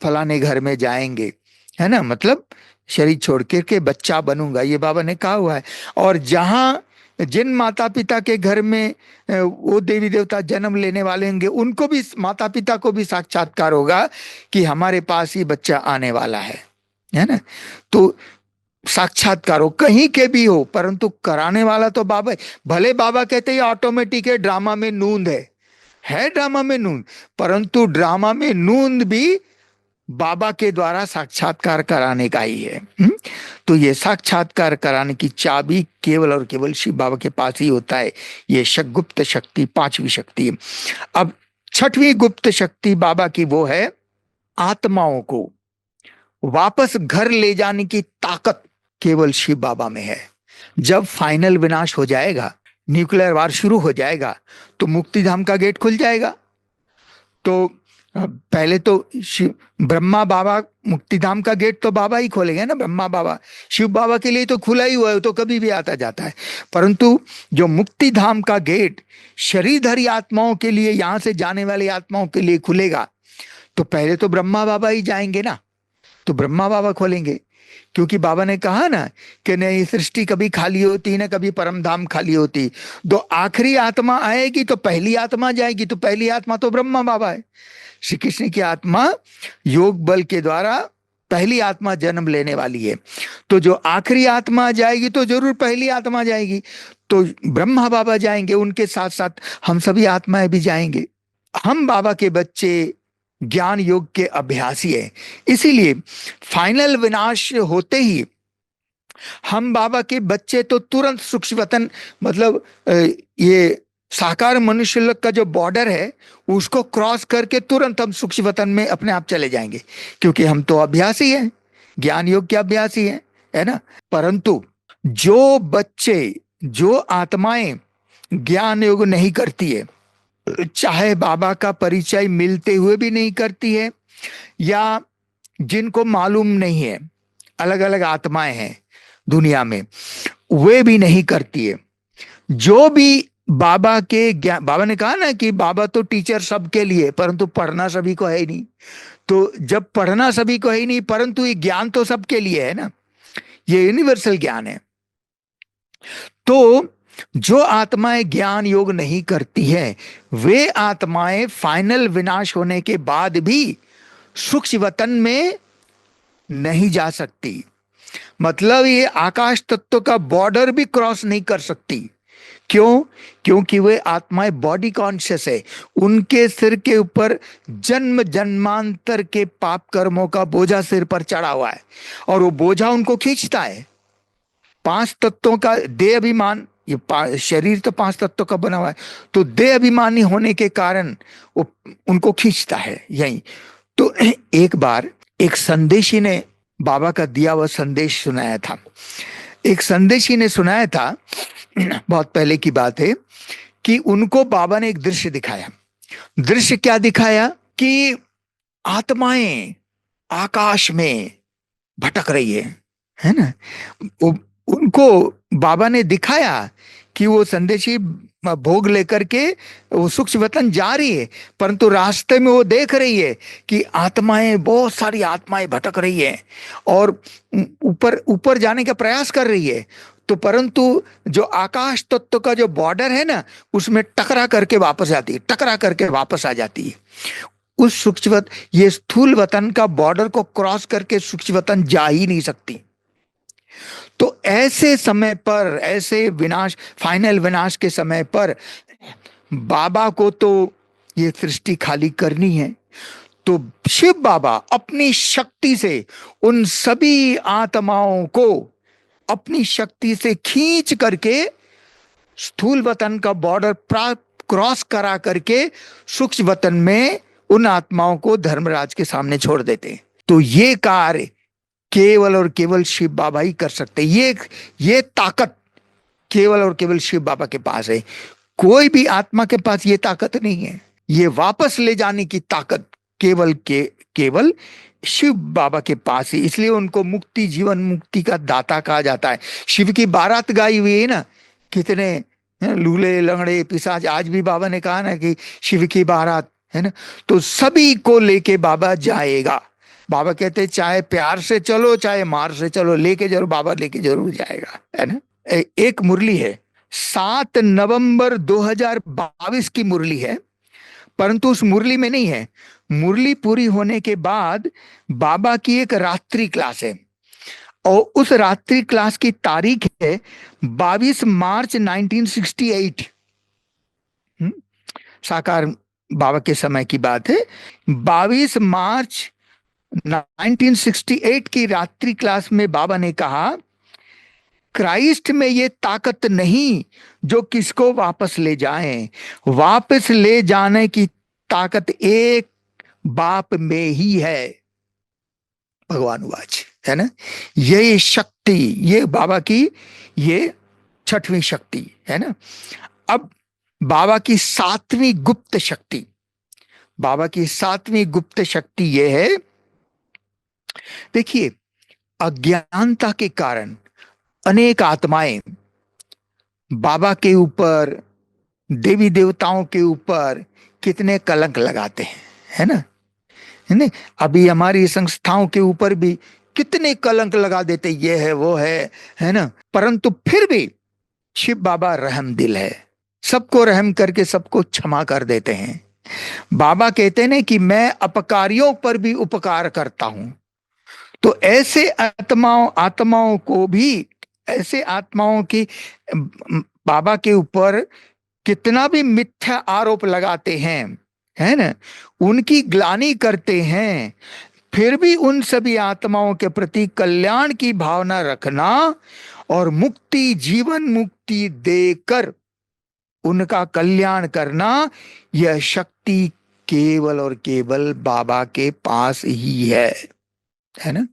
फलाने घर में जाएंगे, है ना, मतलब शरीर छोड़ करके बच्चा बनूंगा, ये बाबा ने कहा हुआ है। और जहां जिन माता पिता के घर में वो देवी देवता जन्म लेने वाले होंगे उनको भी, माता पिता को भी साक्षात्कार होगा कि हमारे पास ही बच्चा आने वाला है ना। तो साक्षात्कार हो कहीं के भी हो, परंतु कराने वाला तो बाबा है। भले बाबा कहते हैं ऑटोमेटिक है, ड्रामा में नूंद है ड्रामा में नूंद, परंतु ड्रामा में नूंद भी बाबा के द्वारा साक्षात्कार कराने का ही है। तो ये साक्षात्कार कराने की चाबी केवल और केवल शिव बाबा के पास ही होता है। ये गुप्त शक्ति, पांचवी शक्ति। अब छठवीं गुप्त शक्ति बाबा की वो है आत्माओं को वापस घर ले जाने की ताकत केवल शिव बाबा में है। जब फाइनल विनाश हो जाएगा, न्यूक्लियर वार शुरू हो जाएगा, तो मुक्ति धाम का गेट खुल जाएगा। तो पहले तो ब्रह्मा बाबा, मुक्तिधाम का गेट तो बाबा ही खोलेंगे ना, ब्रह्मा बाबा। शिव बाबा के लिए तो खुला ही हुआ है, तो कभी भी आता जाता है। परंतु जो मुक्तिधाम का गेट शरीरधारी आत्माओं के लिए, यहां से जाने वाली आत्माओं के लिए खुलेगा, तो पहले तो ब्रह्मा बाबा ही जाएंगे ना, तो ब्रह्मा बाबा खोलेंगे। क्योंकि बाबा ने कहा ना कि नहीं सृष्टि कभी खाली होती ना कभी परम धाम खाली होती। तो आखिरी आत्मा आएगी तो पहली आत्मा जाएगी, तो पहली आत्मा तो ब्रह्मा बाबा है। श्री कृष्ण की आत्मा योग बल के द्वारा पहली आत्मा जन्म लेने वाली है। तो जो आखिरी आत्मा जाएगी तो जरूर पहली आत्मा जाएगी, तो ब्रह्मा बाबा जाएंगे, उनके साथ साथ हम सभी आत्माएं भी जाएंगे। हम बाबा के बच्चे ज्ञान योग के अभ्यासी है, इसीलिए फाइनल विनाश होते ही हम बाबा के बच्चे तो तुरंत सूक्ष्मवतन, मतलब ये साकार मनुष्य लोक का जो बॉर्डर है उसको क्रॉस करके तुरंत हम सूक्ष्मवतन में अपने आप चले जाएंगे, क्योंकि हम तो अभ्यासी हैं, ज्ञान योग के अभ्यासी हैं, है ना। परंतु जो बच्चे, जो आत्माएं ज्ञान योग नहीं करती है, चाहे बाबा का परिचय मिलते हुए भी नहीं करती है, या जिनको मालूम नहीं है, अलग अलग आत्माएं हैं दुनिया में, वे भी नहीं करती है। जो भी बाबा के ज्ञान, बाबा ने कहा ना कि बाबा तो टीचर सबके लिए, परंतु पढ़ना सभी को है ही नहीं। तो जब पढ़ना सभी को है ही नहीं, परंतु ये ज्ञान तो सबके लिए है ना, ये यूनिवर्सल ज्ञान है। तो जो आत्माएं ज्ञान योग नहीं करती है, वे आत्माएं फाइनल विनाश होने के बाद भी सूक्ष्म वतन में नहीं जा सकती। मतलब ये आकाश तत्व का बॉर्डर भी क्रॉस नहीं कर सकती। क्यों? क्योंकि वे आत्माएं बॉडी कॉन्शियस है, उनके सिर के ऊपर जन्म जन्मांतर के पाप कर्मों का बोझा सिर पर चढ़ा हुआ है, और वो बोझा उनको खींचता है। पांच तत्वों का देह अभिमान, ये शरीर तो पांच तत्वों का बना हुआ है, तो देह अभिमानी होने के कारण वो उनको खींचता है यही। तो एक बार एक संदेशी ने बाबा का दिया हुआ संदेश सुनाया था। एक संदेशी ने सुनाया था, बहुत पहले की बात है, कि उनको बाबा ने एक दृश्य दिखाया। दृश्य क्या दिखाया? कि आत्माएं आकाश में भटक रही है ना। उनको बाबा ने दिखाया कि वो संदेशी भोग लेकर के वो सूक्ष्म वतन जा रही है, परंतु रास्ते में वो देख रही है कि आत्माएं, बहुत सारी आत्माएं भटक रही है और ऊपर ऊपर जाने का प्रयास कर रही है। तो परंतु जो आकाश तत्व का जो बॉर्डर है ना, उसमें टकरा करके वापस आती है, टकरा करके वापस आ जाती है। उस सूक्ष्म, ये स्थूल वतन का बॉर्डर को क्रॉस करके सूक्ष्म वतन जा ही नहीं सकती। तो ऐसे समय पर, ऐसे विनाश, फाइनल विनाश के समय पर बाबा को तो ये सृष्टि खाली करनी है। तो शिव बाबा अपनी शक्ति से उन सभी आत्माओं को अपनी शक्ति से खींच करके स्थूल वतन का बॉर्डर क्रॉस करा करके सूक्ष्म वतन में उन आत्माओं को धर्मराज के सामने छोड़ देते। तो ये कार्य केवल और केवल शिव बाबा ही कर सकते। ये ताकत केवल और केवल शिव बाबा के पास है। कोई भी आत्मा के पास ये ताकत नहीं है। ये वापस ले जाने की ताकत केवल शिव बाबा के पास ही, इसलिए उनको मुक्ति, जीवन मुक्ति का दाता कहा जाता है। शिव की बारात गाई हुई है ना, कितने लूले लंगड़े पिशाच, आज भी बाबा ने कहा ना कि शिव की बारात है ना, तो सभी को लेके बाबा जाएगा। बाबा कहते चाहे प्यार से चलो चाहे मार से चलो, लेके जरूर, बाबा लेके जरूर जाएगा, है ना। एक मुरली है 7 नवंबर 2022 की मुरली है, परंतु उस मुरली में नहीं है। मुरली पूरी होने के बाद बाबा की एक रात्रि क्लास है, और उस रात्रि क्लास की तारीख है 22 मार्च 1968। साकार बाबा के समय की बात है। 22 मार्च 1968 की रात्रि क्लास में बाबा ने कहा, क्राइस्ट में ये ताकत नहीं जो किसको वापस ले जाए, वापस ले जाने की ताकत एक बाप में ही है। भगवान वाच, है ना। ये शक्ति, ये बाबा की ये 6वीं शक्ति है ना। अब बाबा की 7वीं गुप्त शक्ति, बाबा की 7वीं गुप्त शक्ति ये है, देखिए, अज्ञानता के कारण अनेक आत्माएं बाबा के ऊपर, देवी देवताओं के ऊपर कितने कलंक लगाते हैं, है ना, है ना। अभी हमारी संस्थाओं के ऊपर भी कितने कलंक लगा देते, ये है वो है ना। परंतु फिर भी शिव बाबा रहम दिल है, सबको रहम करके सबको क्षमा कर देते हैं। बाबा कहते हैं कि मैं अपकारियों पर भी उपकार करता हूं। तो ऐसे आत्माओं को भी, ऐसे आत्माओं की बाबा के ऊपर कितना भी मिथ्या आरोप लगाते हैं, है ना, उनकी ग्लानि करते हैं, फिर भी उन सभी आत्माओं के प्रति कल्याण की भावना रखना और मुक्ति, जीवन मुक्ति देकर उनका कल्याण करना, यह शक्ति केवल और केवल बाबा के पास ही है ना।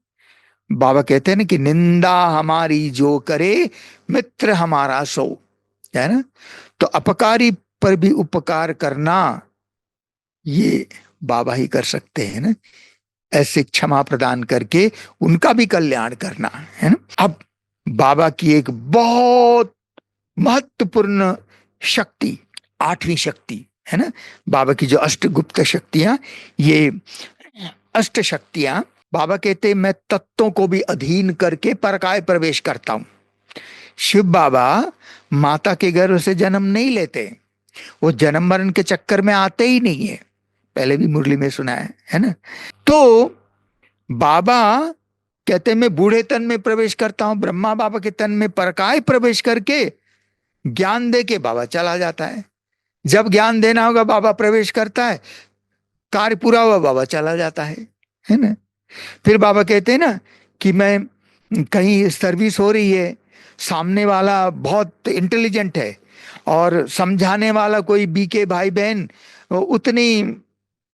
बाबा कहते हैं ना कि निंदा हमारी जो करे मित्र हमारा सो, है ना। तो अपकारी पर भी उपकार करना ये बाबा ही कर सकते हैं ना, ऐसे क्षमा प्रदान करके उनका भी कल्याण करना, है ना। अब बाबा की एक बहुत महत्वपूर्ण शक्ति, 8वीं शक्ति है ना, बाबा की जो अष्टगुप्त शक्तियां, ये अष्ट शक्तियां, बाबा कहते मैं तत्वों को भी अधीन करके परकाय प्रवेश करता हूं। शिव बाबा माता के गर्भ से जन्म नहीं लेते, वो जन्म मरण के चक्कर में आते ही नहीं है, पहले भी मुरली में सुना है ना। तो बाबा कहते मैं बूढ़े तन में प्रवेश करता हूं, ब्रह्मा बाबा के तन में परकाय प्रवेश करके ज्ञान दे के बाबा चला जाता है। जब ज्ञान देना होगा बाबा प्रवेश करता है, कार्य पूरा हुआ बाबा चला जाता है ना। फिर बाबा कहते हैं ना कि मैं कहीं सर्विस हो रही है, सामने वाला बहुत इंटेलिजेंट है और समझाने वाला कोई बीके भाई बहन उतनी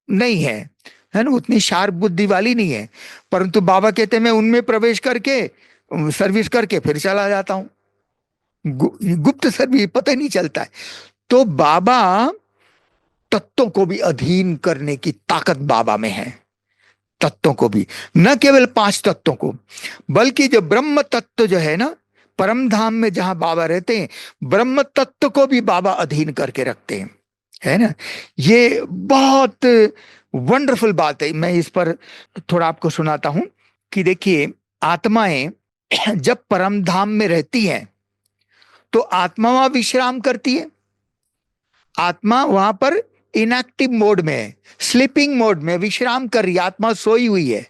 नहीं है ना, उतनी शार्प बुद्धि वाली नहीं है, परंतु बाबा कहते हैं मैं उनमें प्रवेश करके सर्विस करके फिर चला जाता हूं। गुप्त सर्विस पता ही नहीं चलता है। तो बाबा तत्वों को भी अधीन करने की ताकत बाबा में है, तत्वों को भी, न केवल 5 तत्वों को, बल्कि जो ब्रह्म तत्व जो है ना, परम धाम में जहां बाबा रहते हैं, ब्रह्म तत्व को भी बाबा अधीन करके रखते हैं, है ना। ये बहुत वंडरफुल बात है। मैं इस पर थोड़ा आपको सुनाता हूं कि देखिए, आत्माएं जब परम धाम में रहती हैं तो आत्मा वहां विश्राम करती है। आत्मा वहां पर इनएक्टिव मोड में है, स्लीपिंग मोड में विश्राम कर रही, आत्मा सोई हुई है,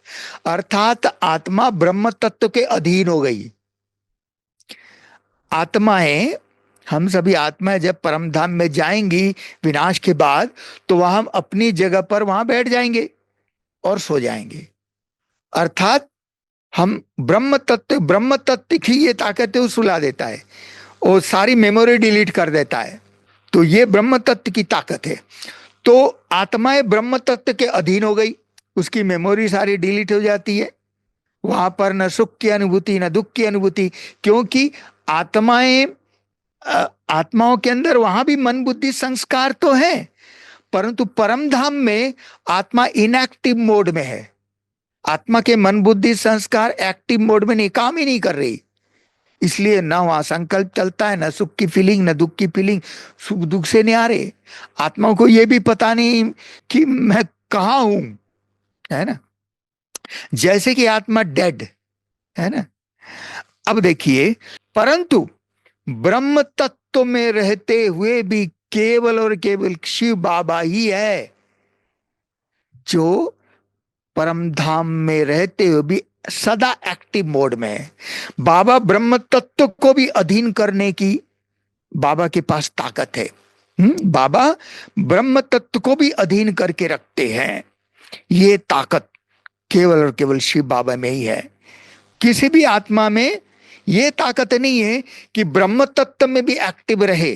अर्थात आत्मा ब्रह्म तत्व के अधीन हो गई। आत्माएं, हम सभी आत्माएं जब परम धाम में जाएंगी विनाश के बाद, तो वह हम अपनी जगह पर वहां बैठ जाएंगे और सो जाएंगे, अर्थात हम ब्रह्म तत्व की ये ताकत है, वो सुला देता है और सारी मेमोरी डिलीट कर देता है। तो ये ब्रह्म तत्व की ताकत है। तो आत्माएं ब्रह्म तत्व के अधीन हो गई, उसकी मेमोरी सारी डिलीट हो जाती है, वहां पर न सुख की अनुभूति न दुख की अनुभूति, क्योंकि आत्माएं आत्माओं के अंदर वहां भी मन बुद्धि संस्कार तो है, परंतु परम धाम में आत्मा इनएक्टिव मोड में है। आत्मा के मन बुद्धि संस्कार एक्टिव मोड में नहीं, काम ही नहीं कर रही। इसलिए ना वहां संकल्प चलता है, ना सुख की फीलिंग, ना दुख की फीलिंग। सुख दुख से नहीं आ रहे। आत्मा को यह भी पता नहीं कि मैं कहाँ हूं, है ना। जैसे कि आत्मा डेड है ना। अब देखिए, परंतु ब्रह्म तत्व में रहते हुए भी केवल और केवल शिव बाबा ही है जो परम धाम में रहते हुए भी सदा एक्टिव मोड में है। बाबा ब्रह्म तत्व को भी अधीन करने की बाबा के पास ताकत है। बाबा ब्रह्म तत्व को भी अधीन करके रखते हैं। ये ताकत केवल और केवल शिव बाबा में ही है। किसी भी आत्मा में ये ताकत नहीं है कि ब्रह्म तत्व में भी एक्टिव रहे,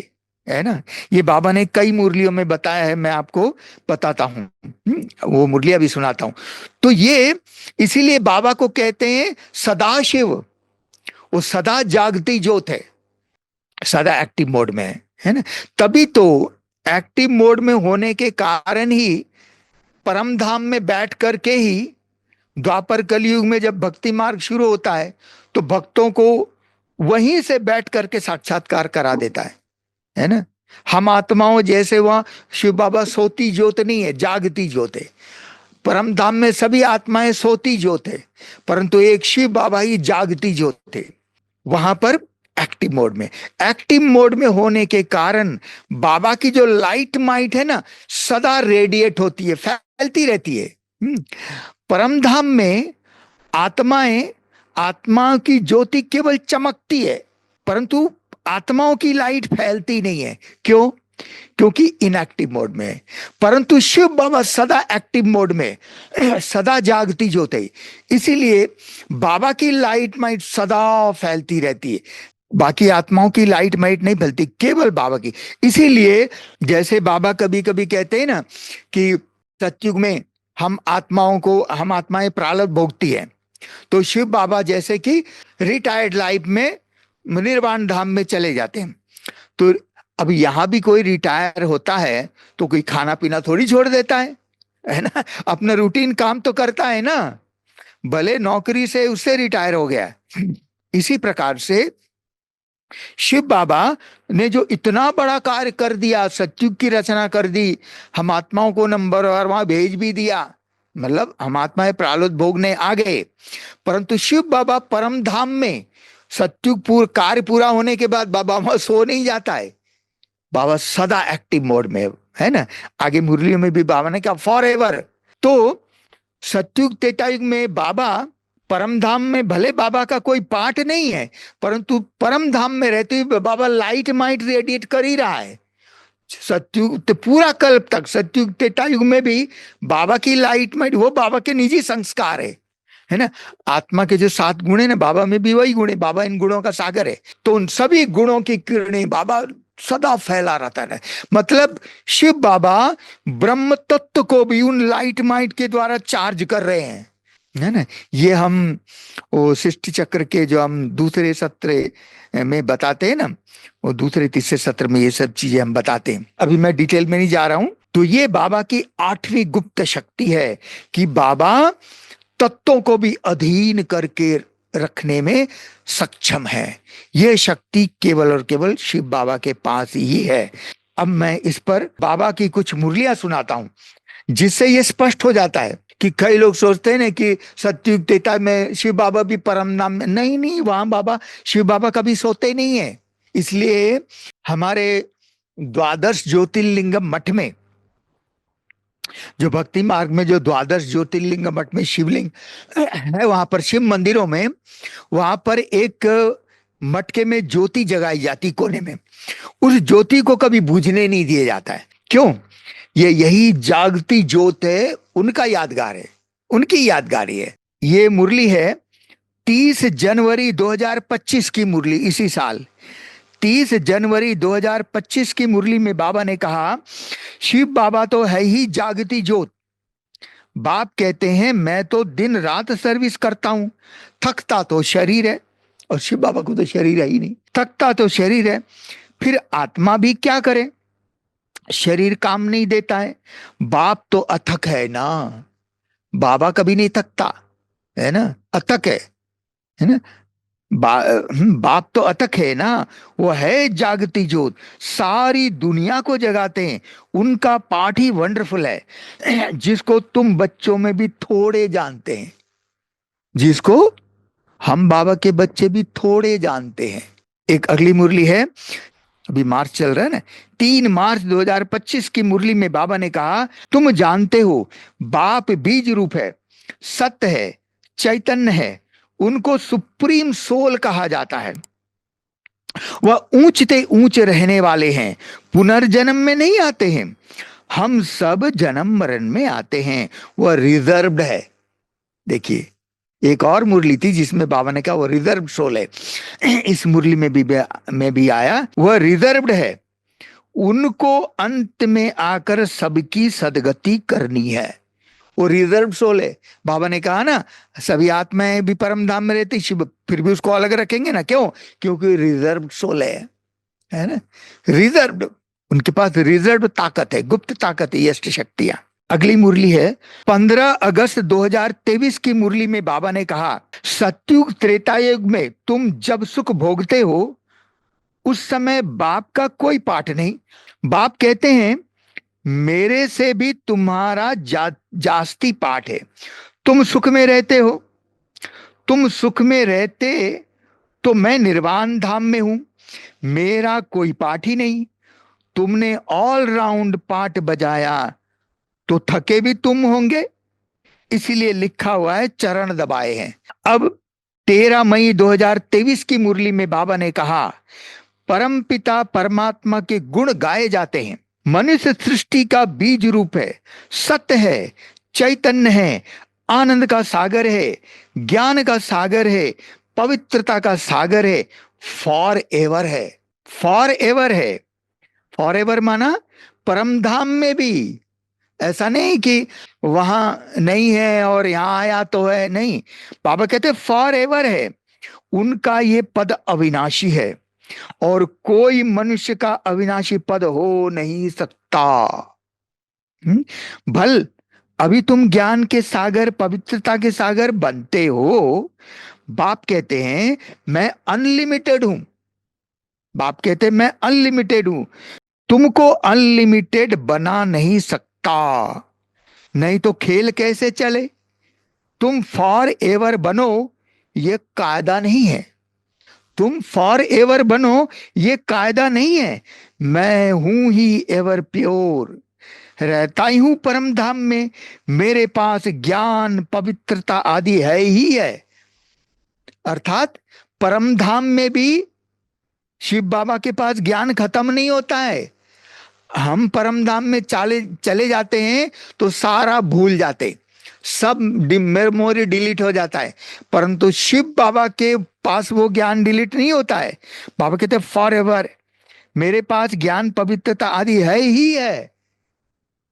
है ना। ये बाबा ने कई मुरलियों में बताया है, मैं आपको बताता हूं। वो मुरलियां भी सुनाता हूं। तो ये इसीलिए बाबा को कहते हैं सदाशिव। वो सदा जागती ज्योत है, सदा एक्टिव मोड में है ना। तभी तो एक्टिव मोड में होने के कारण ही परम धाम में बैठ करके ही द्वापर कलयुग में जब भक्ति मार्ग शुरू होता है तो भक्तों को वहीं से बैठ करके साक्षात्कार करा देता है ना। हम आत्माओं जैसे वहां शिव बाबा सोती ज्योत नहीं है, जागती ज्योत है। परम धाम में सभी आत्माएं सोती ज्योत है, परंतु एक शिव बाबा ही जागती ज्योत है। वहां पर एक्टिव मोड में होने के कारण बाबा की जो लाइट माइट है ना, सदा रेडिएट होती है, फैलती रहती है। परम धाम में आत्माएं, आत्मा की ज्योति केवल चमकती है, परंतु आत्माओं की लाइट फैलती नहीं है। क्यों? क्योंकि इनएक्टिव मोड में है। परंतु शिव बाबा सदा एक्टिव मोड में, सदा जागती ज्योति है। इसीलिए बाबा की लाइट माइट सदा फैलती रहती है। बाकी आत्माओं की लाइट माइट नहीं फैलती, केवल बाबा की। इसीलिए जैसे बाबा कभी कभी कहते हैं ना कि सतयुग में हम आत्माएं प्रारब्ध भोगती है, तो शिव बाबा जैसे कि रिटायर्ड लाइफ में निर्वाण धाम में चले जाते हैं। तो अब यहां भी कोई रिटायर होता है तो कोई खाना पीना थोड़ी छोड़ देता है ना। अपना रूटीन काम तो करता है ना, भले नौकरी से उससे रिटायर हो गया। इसी प्रकार से शिव बाबा ने जो इतना बड़ा कार्य कर दिया, सतयुग की रचना कर दी, हम आत्माओं को नंबर और वहां भेज भी दिया, मतलब हम आत्माएं प्रारब्ध भोगने आ गए। परंतु शिव बाबा परम धाम में सतयुग कार्य पूरा होने के बाद बाबा वहां सो नहीं जाता है। बाबा सदा एक्टिव मोड में है ना। आगे मुरलियों में भी बाबा ने कहा फॉर एवर। तो सतयुग त्रेतायुग में बाबा परम धाम में, भले बाबा का कोई पार्ट नहीं है, परंतु परम धाम में रहते हुए बाबा लाइट माइट रेडिएट कर ही रहा है। सतयुग तो पूरा कल्प तक, सतयुग त्रेतायुग में भी बाबा की लाइट माइट, वो बाबा के निजी संस्कार है ना। आत्मा के जो 7 गुण है ना, बाबा में भी वही गुण है। बाबा इन गुणों का सागर है। तो उन सभी गुणों की किरणें बाबा सदा फैला रहता है। मतलब शिव बाबा ब्रह्म तत्व को भी उन लाइट माइट के द्वारा चार्ज कर रहे हैं, है ना। ये हम वो सृष्टि चक्र के जो हम दूसरे सत्र में बताते हैं ना, वो दूसरे तीसरे सत्र में ये सब चीजें हम बताते हैं। अभी मैं डिटेल में नहीं जा रहा हूं। तो ये बाबा की 8वीं गुप्त शक्ति है कि बाबा तत्वों को भी अधीन करके रखने में सक्षम है। यह शक्ति केवल और केवल शिव बाबा के पास ही है। अब मैं इस पर बाबा की कुछ मुरलियां सुनाता हूं, जिससे यह स्पष्ट हो जाता है कि कई लोग सोचते हैं ना कि सतयुग त्रेता में शिव बाबा भी परम नाम में, नहीं, वहां बाबा, शिव बाबा कभी सोते नहीं है। इसलिए हमारे द्वादश ज्योतिर्लिंगम मठ में, जो भक्ति मार्ग में जो द्वादश ज्योतिर्लिंग मठ में शिवलिंग है, वहां पर शिव मंदिरों में, वहां पर एक मटके में ज्योति जगाई जाती कोने में। उस ज्योति को कभी बुझने नहीं दिया जाता है। क्यों? यही जागती ज्योत है, उनका यादगार है, उनकी यादगारी है। ये मुरली है 30 जनवरी 2025 की मुरली, इसी साल 30 जनवरी 2025 की मुरली में बाबा ने कहा, शिव बाबा तो है ही जागती ज्योत। बाप कहते हैं मैं तो दिन रात सर्विस करता हूं, थकता तो शरीर है। और शिव बाबा को तो शरीर है ही नहीं, थकता तो शरीर है, फिर आत्मा भी क्या करे, शरीर काम नहीं देता है। बाप तो अथक है ना, बाबा कभी नहीं थकता, है ना, अथक है ना। बाप तो अथक है ना, वो है जागती ज्योत, सारी दुनिया को जगाते हैं। उनका पाठ ही वंडरफुल है जिसको तुम बच्चों में भी थोड़े जानते हैं, जिसको हम बाबा के बच्चे भी थोड़े जानते हैं। एक अगली मुरली है, अभी मार्च चल रहा है ना, 3 मार्च 2025 की मुरली में बाबा ने कहा, तुम जानते हो बाप बीज रूप है, सत्य है, चैतन्य है, उनको सुप्रीम सोल कहा जाता है। वह ऊंचते ऊंच रहने वाले हैं, पुनर्जन्म में नहीं आते हैं। हम सब जन्म मरण में आते हैं। वह रिजर्व्ड है। देखिए, एक और मुरली थी जिसमें बाबा ने कहा वो रिजर्व सोल है। इस मुरली में भी आया, वह रिजर्व्ड है, उनको अंत में आकर सबकी सदगति करनी है। वो रिजर्व सोल है। बाबा ने कहा ना, सभी आत्माएं भी परम धाम में रहती, शिव फिर भी उसको अलग रखेंगे ना, क्यों? क्योंकि रिजर्व सोल है ना, रिजर्व। उनके पास रिजर्व ताकत है, गुप्त ताकत है, ये अष्ट शक्तियां। अगली मुरली है 15 अगस्त 2023 की मुरली में बाबा ने कहा, सतयुग त्रेता युग में तुम जब सुख भोगते हो उस समय बाप का कोई पाठ नहीं। बाप कहते हैं, मेरे से भी तुम्हारा जास्ती पाठ है। तुम सुख में रहते हो, तुम सुख में रहते तो मैं निर्वाण धाम में हूं, मेरा कोई पाठ ही नहीं। तुमने ऑल राउंड पाठ बजाया तो थके भी तुम होंगे, इसीलिए लिखा हुआ है चरण दबाए हैं। अब 13 मई 2023 की मुरली में बाबा ने कहा, परम पिता परमात्मा के गुण गाए जाते हैं। मनुष्य सृष्टि का बीज रूप है, सत्य है, चैतन्य है, आनंद का सागर है, ज्ञान का सागर है, पवित्रता का सागर है, फॉर एवर है। फॉर एवर है, फॉर एवर माना परम धाम में भी। ऐसा नहीं कि वहां नहीं है और यहां आया तो है, नहीं। बाबा कहते फॉर एवर है, उनका ये पद अविनाशी है और कोई मनुष्य का अविनाशी पद हो नहीं सकता। भल अभी तुम ज्ञान के सागर, पवित्रता के सागर बनते हो। बाप कहते हैं मैं अनलिमिटेड हूं, बाप कहते हैं मैं अनलिमिटेड हूं, तुमको अनलिमिटेड बना नहीं सकता, नहीं तो खेल कैसे चले। तुम फॉर एवर बनो, ये कायदा नहीं है। तुम फॉर एवर बनो, ये कायदा नहीं है। मैं हूं ही एवर प्योर, रहता ही हूं परम धाम में, मेरे पास ज्ञान पवित्रता आदि है ही है। अर्थात परम धाम में भी शिव बाबा के पास ज्ञान खत्म नहीं होता है। हम परम धाम में चले जाते हैं तो सारा भूल जाते, सब मेमोरी डिलीट हो जाता है, परंतु शिव बाबा के पास वो ज्ञान डिलीट नहीं होता है। बाबा कहते हैं फॉर एवर मेरे पास ज्ञान पवित्रता आदि है ही है,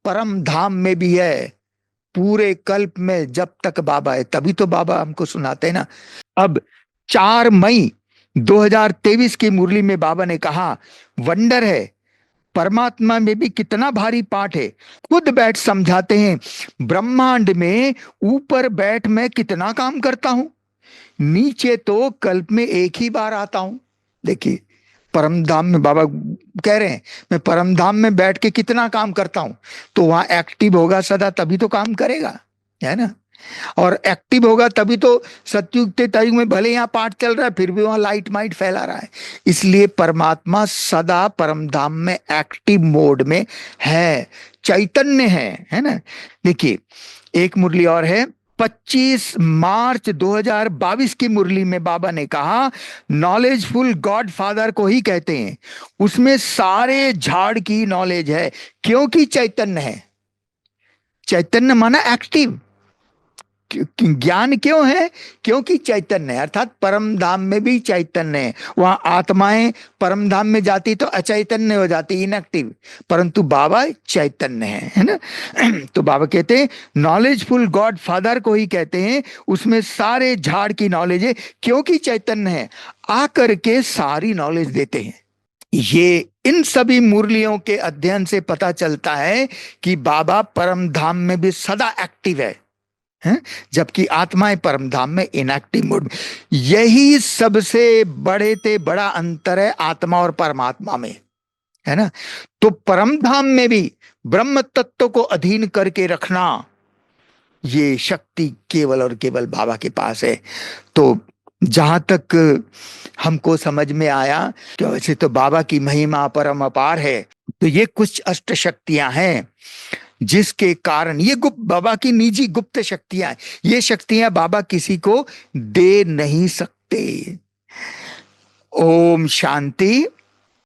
परम धाम में भी है, पूरे कल्प में जब तक बाबा है तभी तो बाबा हमको सुनाते हैं ना। अब 4 मई 2023 की मुरली में बाबा ने कहा, वंडर है, परमात्मा में भी कितना भारी पाठ है। खुद बैठ समझाते हैं, ब्रह्मांड में ऊपर बैठ मैं कितना काम करता हूं, नीचे तो कल्प में एक ही बार आता हूं। देखिए, परम धाम में बाबा कह रहे हैं मैं परम धाम में बैठ के कितना काम करता हूं, तो वहां एक्टिव होगा सदा तभी तो काम करेगा, है ना। और एक्टिव होगा तभी तो सतयुग त्रेतायुग में भले यहाँ पाठ चल रहा है फिर भी वहां लाइट माइट फैला रहा है। इसलिए परमात्मा सदा परम धाम में एक्टिव मोड में है, चैतन्य है ना। देखिए, एक मुरली और है 25 मार्च 2022 की मुरली में बाबा ने कहा, नॉलेजफुल गॉड फादर को ही कहते हैं, उसमें सारे झाड़ की नॉलेज है क्योंकि चैतन्य है। चैतन्य माना एक्टिव, ज्ञान क्यों है? क्योंकि चैतन्य है, अर्थात परम धाम में भी चैतन्य है। वहां आत्माएं परम धाम में जाती तो अचैतन्य हो जाती, इनएक्टिव, परंतु बाबा चैतन्य है ना। तो बाबा कहते हैं नॉलेजफुल गॉड फादर को ही कहते हैं, उसमें सारे झाड़ की नॉलेज है क्योंकि चैतन्य है, आकर के सारी नॉलेज देते हैं। ये इन सभी मुरलियों के अध्ययन से पता चलता है कि बाबा परम धाम में भी सदा एक्टिव है, जबकि आत्माएं परम धाम में इनएक्टिव मोड में। यही सबसे बड़ा अंतर है आत्मा और परमात्मा में, है ना। तो परम धाम में भी ब्रह्म तत्व को अधीन करके रखना, ये शक्ति केवल और केवल बाबा के पास है। तो जहां तक हमको समझ में आया कि वैसे तो बाबा की महिमा परम अपार है, तो ये कुछ अष्ट शक्तियां हैं जिसके कारण ये बाबा की निजी गुप्त शक्तियां हैं। ये शक्तियां बाबा किसी को दे नहीं सकते। ओम शांति।